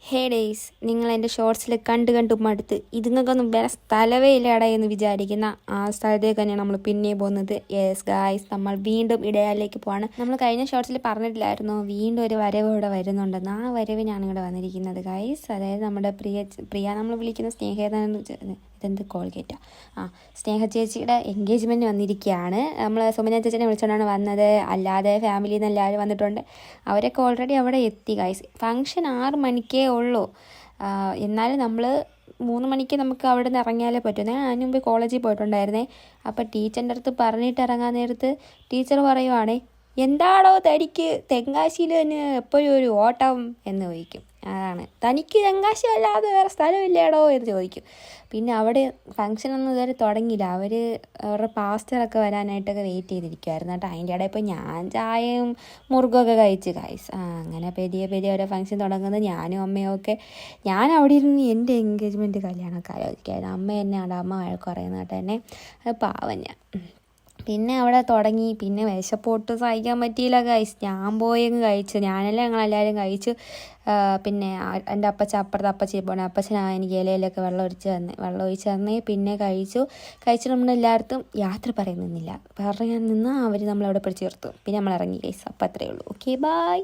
ഹേ days, നിങ്ങൾ എൻ്റെ ഷോർട്സിൽ കണ്ട് മടുത്ത് ഇതുങ്ങൾക്കൊന്നും വേറെ സ്ഥലമേ ഇല്ലടാ എന്ന് വിചാരിക്കുന്ന ആ സ്ഥലത്തേക്ക് തന്നെയാണ് നമ്മൾ പിന്നെ പോകുന്നത്. യെസ് ഗായ്സ്, നമ്മൾ വീണ്ടും ഇടയാലിലേക്ക് പോവാണ്. നമ്മൾ കഴിഞ്ഞ ഷോർട്സിൽ പറഞ്ഞിട്ടില്ലായിരുന്നു വീണ്ടും ഒരു വരവ് ഇവിടെ വരുന്നുണ്ടെന്ന്. ആ വരവിനാണ് ഇവിടെ വന്നിരിക്കുന്നത് ഗായ്സ്. അതായത് നമ്മുടെ പ്രിയ നമ്മൾ വിളിക്കുന്ന ഇതെന്ത് കോൾഗേറ്റാ സ്നേഹ ചേച്ചിയുടെ എൻഗേജ്മെൻറ്റ് വന്നിരിക്കുകയാണ്. നമ്മൾ സുമന ചേച്ചിനെ വിളിച്ചുകൊണ്ടാണ് വന്നത്. അല്ലാതെ ഫാമിലിയിൽ നിന്ന് എല്ലാവരും വന്നിട്ടുണ്ട്. അവരൊക്കെ ഓൾറെഡി അവിടെ എത്തി ഗൈസ്. ഫംഗ്ഷൻ 6 മണിക്കേ ഉള്ളൂ. എന്നാലും നമ്മൾ 3 മണിക്ക് നമുക്ക് അവിടെ നിന്ന് ഇറങ്ങിയാലേ പറ്റും. ഞാൻ അതിന് മുമ്പ് കോളേജിൽ പോയിട്ടുണ്ടായിരുന്നേ. അപ്പോൾ ടീച്ചറിൻ്റെ അടുത്ത് പറഞ്ഞിട്ട് ഇറങ്ങാൻ നേരത്ത് ടീച്ചർ പറയുവാണേ, എന്താണോ തനിക്ക് തെങ്കാശിയിൽ തന്നെ എപ്പോഴും ഒരു ഓട്ടം എന്ന് ചോദിക്കും. അതാണ്, തനിക്ക് തെങ്കാശി അല്ലാതെ വേറെ സ്ഥലമില്ലേടോ എന്ന് ചോദിക്കും. പിന്നെ അവിടെ ഫംഗ്ഷനൊന്നും ഇതുവരെ തുടങ്ങിയില്ല. അവരുടെ പാസ്റ്ററൊക്കെ വരാനായിട്ടൊക്കെ വെയിറ്റ് ചെയ്തിരിക്കുമായിരുന്നു കേട്ടോ. അതിൻ്റെ ഇടയിൽ ഇപ്പോൾ ഞാൻ ചായയും മുറുകൊക്കെ കഴിച്ച് ഗൈസ്. അങ്ങനെ പെരിയ ഓരോ ഫംഗ്ഷൻ തുടങ്ങുന്നത് ഞാനും അമ്മയും ഒക്കെ. ഞാൻ അവിടെ ഇരുന്ന് എൻ്റെ എൻഗേജ്മെൻറ്റ് കല്യാണമൊക്കെ ആലോചിക്കായിരുന്നു. അമ്മ എന്നെ അവിടെ അമ്മ വഴക്ക് പറയുന്ന കേട്ടോ എന്നെ. അത് പാവം ഞാൻ. പിന്നെ അവിടെ തുടങ്ങി. പിന്നെ വിശപ്പോട്ട് സഹിക്കാൻ പറ്റിയില്ല ഗൈസ്. ഞാൻ പോയങ്ങ് കഴിച്ചു. ഞങ്ങളെല്ലാവരും കഴിച്ചു. പിന്നെ എൻ്റെ അപ്പുറത്തെ അപ്പച്ചി പോണേ അപ്പച്ചനാണ് എനിക്ക് ഇലയിലൊക്കെ വെള്ളം ഒഴിച്ച് തന്നേ. പിന്നെ കഴിച്ചിട്ട് നമ്മളെല്ലായിടത്തും യാത്ര പറയുന്നില്ല. പറയാൻ നിന്നാൽ അവർ നമ്മളവിടെ പിടിച്ച് നിർത്തും. പിന്നെ നമ്മൾ ഇറങ്ങി ഗൈസ്. അപ്പം അത്രയേ ഉള്ളൂ. Okay, by.